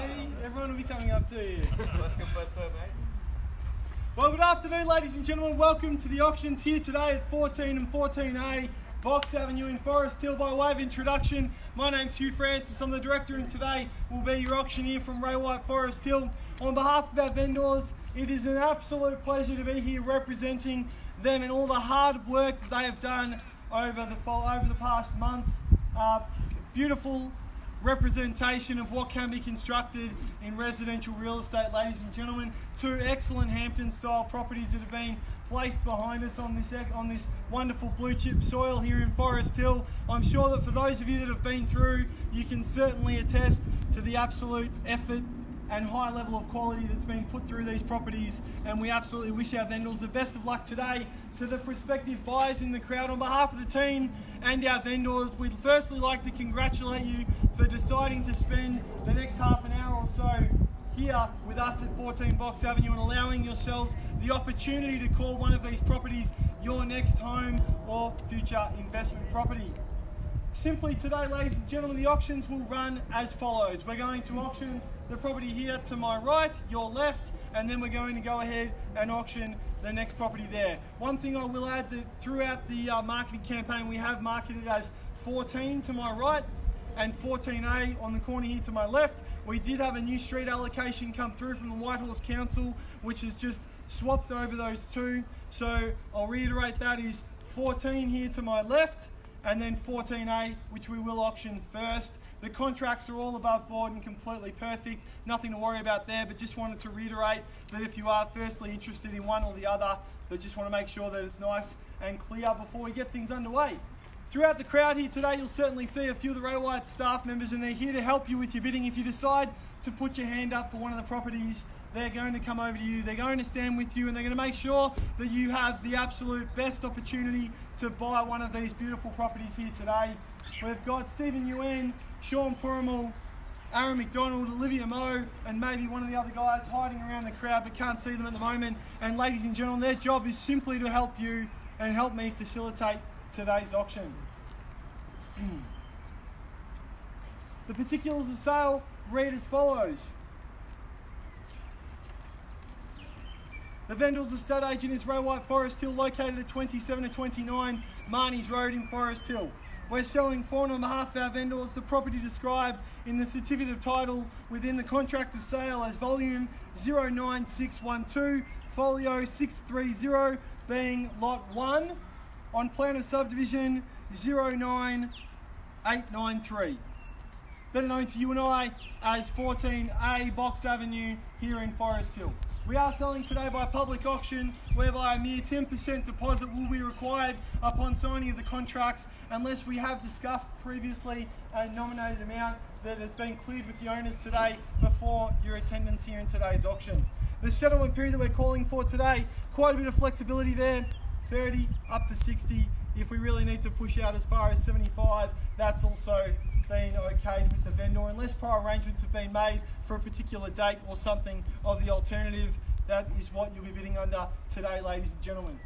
Eddie. Everyone will be coming up to you. Well, good afternoon, ladies and gentlemen. Welcome to the auctions here today at 14 and 14A Box Avenue in Forest Hill. By way of introduction, my name's Hugh Francis. I'm the director, and today will be your auctioneer from Ray White Forest Hill. On behalf of our vendors, it is an absolute pleasure to be here representing them and all the hard work that they have done over the past months. Beautiful representation of what can be constructed in residential real estate, ladies and gentlemen. Two excellent Hampton style properties that have been placed behind us on this wonderful blue chip soil here in Forest Hill. I'm sure that for those of you that have been through, you can certainly attest to the absolute effort and high level of quality that's been put through these properties, and we absolutely wish our vendors the best of luck today. To the prospective buyers in the crowd, on behalf of the team and our vendors, we'd firstly like to congratulate you for deciding to spend the next half an hour or so here with us at 14 Box Avenue and allowing yourselves the opportunity to call one of these properties your next home or future investment property. Simply today, ladies and gentlemen, the auctions will run as follows. We're going to auction the property here to my right, your left, and then we're going to go ahead and auction the next property there. One thing I will add, that throughout the marketing campaign, we have marketed as 14 to my right and 14A on the corner here to my left. We did have a new street allocation come through from the Whitehorse Council, which has just swapped over those two. So I'll reiterate, that is 14 here to my left, and then 14A, which we will auction first. The contracts are all above board and completely perfect. Nothing to worry about there, but just wanted to reiterate that if you are firstly interested in one or the other, they just want to make sure that it's nice and clear before we get things underway. Throughout the crowd here today, you'll certainly see a few of the Ray White staff members, and they're here to help you with your bidding. If you decide to put your hand up for one of the properties, they're going to come over to you, they're going to stand with you, and they're going to make sure that you have the absolute best opportunity to buy one of these beautiful properties here today. We've got Stephen Yuen, Sean Purimal, Aaron McDonald, Olivia Moe, and maybe one of the other guys hiding around the crowd but can't see them at the moment. And ladies and gentlemen, their job is simply to help you and help me facilitate today's auction. The particulars of sale read as follows. The vendor's estate agent is Ray White Forest Hill, located at 27 to 29 Marnies Road in Forest Hill. We're selling for, on behalf of our vendors, the property described in the certificate of title within the contract of sale as volume 09612, folio 630, being lot 1 on plan of subdivision 09893. Better known to you and I as 14A Box Avenue here in Forest Hill. We are selling today by public auction, whereby a mere 10% deposit will be required upon signing of the contracts, unless we have discussed previously a nominated amount that has been cleared with the owners today before your attendance here in today's auction. The settlement period that we're calling for today, quite a bit of flexibility there, 30 up to 60. If we really need to push out as far as 75, that's also been okayed with the vendor, unless prior arrangements have been made for a particular date or something of the alternative. That is what you'll be bidding under today, ladies and gentlemen.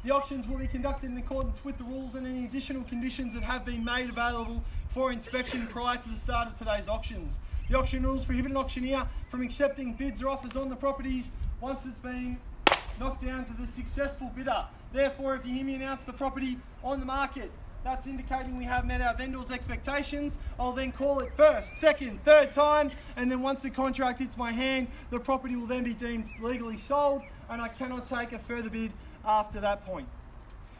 The auctions will be conducted in accordance with the rules and any additional conditions that have been made available for inspection prior to the start of today's auctions. The auction rules prohibit an auctioneer from accepting bids or offers on the properties once it's been knocked down to the successful bidder. Therefore, if you hear me announce the property on the market, that's indicating we have met our vendor's expectations. I'll then call it first, second, third time, and then once the contract hits my hand, the property will then be deemed legally sold, and I cannot take a further bid after that point.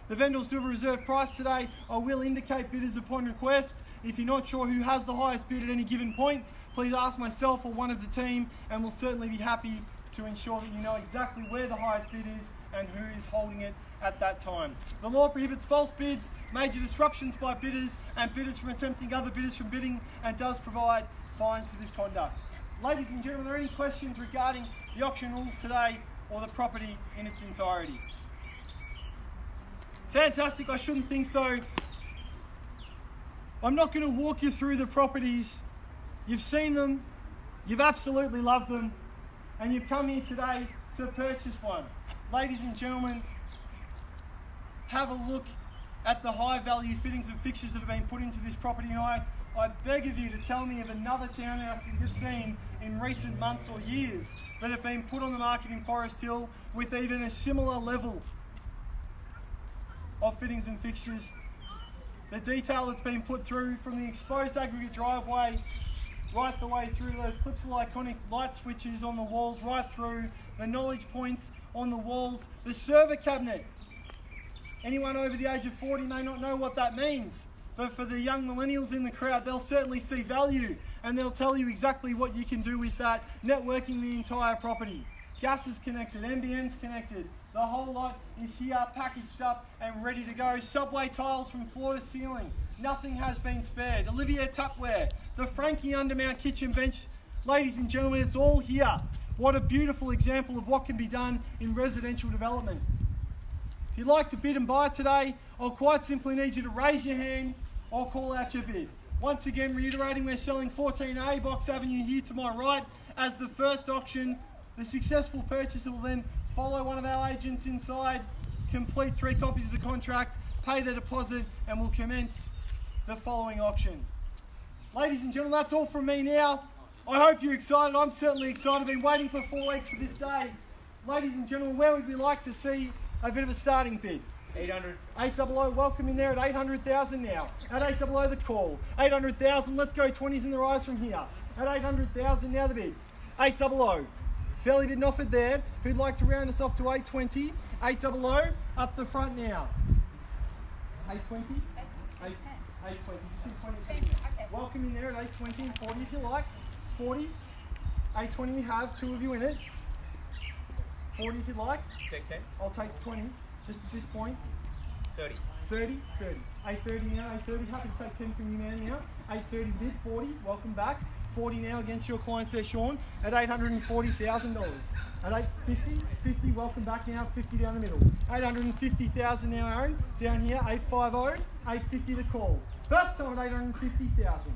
The vendors do have a reserve price today. I will indicate bidders upon request. If you're not sure who has the highest bid at any given point, please ask myself or one of the team, and we'll certainly be happy to ensure that you know exactly where the highest bid is and who is holding it at that time. The law prohibits false bids, major disruptions by bidders, and bidders from attempting other bidders from bidding, and does provide fines for this conduct. Ladies and gentlemen, are there any questions regarding the auction rules today or the property in its entirety? Fantastic, I shouldn't think so. I'm not going to walk you through the properties. You've seen them, you've absolutely loved them, and you've come here today to purchase one. Ladies and gentlemen, have a look at the high value fittings and fixtures that have been put into this property, and I I beg of you to tell me of another townhouse that you've seen in recent months or years that have been put on the market in Forest Hill with even a similar level of fittings and fixtures. The detail that's been put through from the exposed aggregate driveway right the way through those Clipsal iconic light switches on the walls, right through the knowledge points on the walls, the server cabinet. Anyone over the age of 40 may not know what that means, but for the young millennials in the crowd, they'll certainly see value and they'll tell you exactly what you can do with that, networking the entire property. Gas is connected, NBN's connected, the whole lot is here, packaged up and ready to go. Subway tiles from floor to ceiling, nothing has been spared. Olivier tapware, the Frankie Undermount kitchen bench. Ladies and gentlemen, it's all here. What a beautiful example of what can be done in residential development. If you'd like to bid and buy today, I'll quite simply need you to raise your hand or call out your bid. Once again, reiterating, we're selling 14A Box Avenue here to my right as the first auction. The successful purchaser will then follow one of our agents inside, complete 3 copies of the contract, pay the deposit, and we'll commence the following auction. Ladies and gentlemen, that's all from me now. I hope you're excited. I'm certainly excited. I've been waiting for 4 weeks for this day. Ladies and gentlemen, where would we like to see a bit of a starting bid? 800. 800, welcome in there at 800,000 now. At 800 the call. 800,000, let's go 20s in the rise from here. At 800,000 now the bid. 800, fairly bid offered there. Who'd like to round us off to 820? 800, up the front now. 820? 820, you see 20. Okay. Welcome in there at 820 and 40 if you like. 40, 820 we have, 2 of you in it. 40 if you'd like. Take 10. I'll take 20, just at this point. 30. 30, 30. 830 now, 830. Happy to take 10 from you, man, now. 830 bid, 40. Welcome back. 40 now against your clients there, Sean, at $840,000. At 850, 50. Welcome back now. 50 down the middle. 850,000 now, Aaron. Down here, 850. 850 the call. First time at 850,000.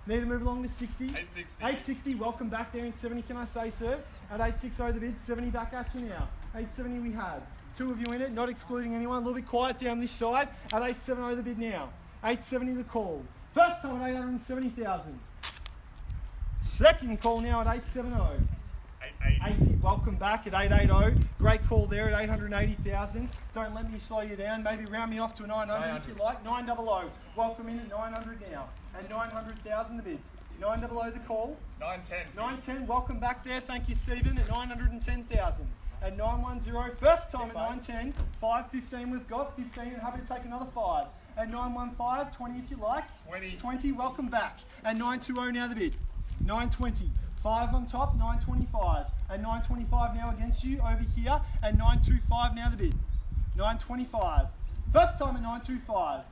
Need to move along to 60. 860. 860. Welcome back there in 70. Can I say, sir? At 860 the bid. 70 back at you now. 870 we have. 2 of you in it, not excluding anyone. A little bit quiet down this side. At 870 the bid now. 870 the call. First time at 870,000. Second call now at 870. 880. Welcome back at 880. Great call there at 880,000. Don't let me slow you down. Maybe round me off to a 900 if you like. 900. Welcome in at 900 now. At 900,000 the bid. 900 the call. 910. 910. Welcome back there. Thank you, Stephen. At 910,000. At 910. First time at 910. 515 we've got. 15 and happy to take another 5. At 915. 20 if you like. 20. 20. Welcome back. At 920 now the bid. 920. 5 on top, 925. At 925 now against you over here. At 925 now the bid. 925. First time at 925.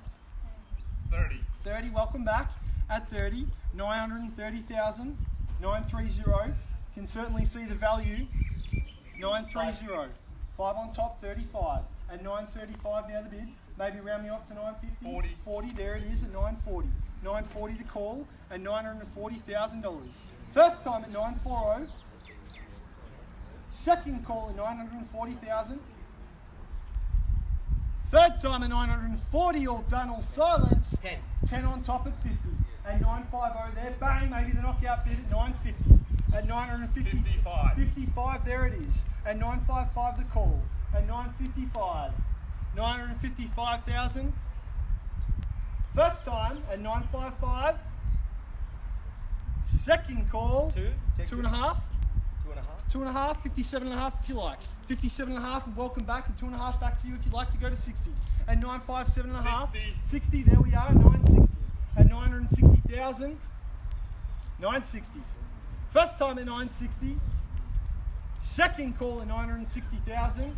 30. 30, welcome back. At 30, 930,000. 930. Can certainly see the value. 930. 5 on top, 35. At 935 now the bid. Maybe round me off to 950. 40. 40, there it is at 940. 940 the call at $940,000. First time at 940. Second call at 940,000. Third time at 940, all done, all silence. 10. 10 on top at 50. At 950 there, bang, maybe the knockout bid at 950. At 950. 55. 55, there it is. At 955 the call. At 955. 955,000. First time at 955. Second call. 2. 2.5. 2.5. 2.5, 57.5 if you like. 57.5 and welcome back, and 2.5 back to you if you'd like to go to 60. At 957.5. 60, there we are at 960. At 960,000. 960. First time at 960. Second call at 960,000.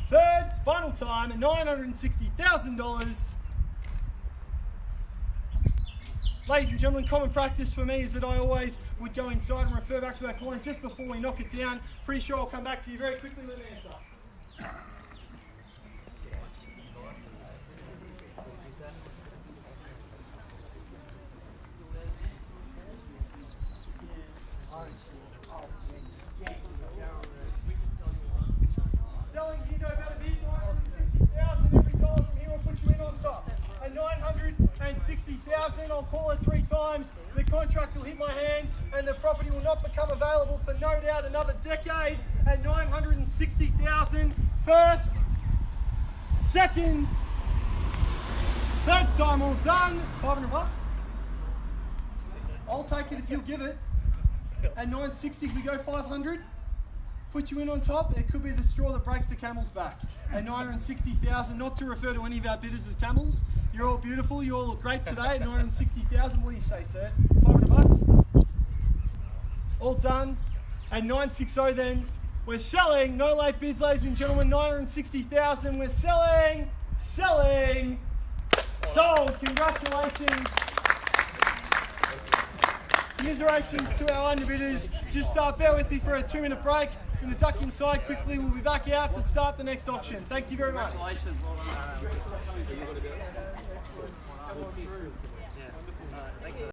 Third, final time at $960,000. Ladies and gentlemen, common practice for me is that I always would go inside and refer back to our client just before we knock it down. Pretty sure I'll come back to you very quickly with an answer. Selling, you know about a bid, 960,000 every time from here, I'll put you in on top. At 960,000. call it 3 times, the contract will hit my hand and the property will not become available for no doubt another decade at $960,000. First, second, third time all done. $500. I'll take it if you'll give it. At 960, we go 500. Put you in on top. It could be the straw that breaks the camel's back. At 960,000, not to refer to any of our bidders as camels. You're all beautiful. You all look great today. At 960,000, what do you say, sir? $500. All done. At 960, then we're selling. No late bids, ladies and gentlemen. 960,000. We're selling. Sold. Congratulations. Commiserations to our underbidders. Just bear with me for a 2-minute break. I'm going to duck inside quickly. We'll be back out to start the next auction. Thank you very much. Congratulations.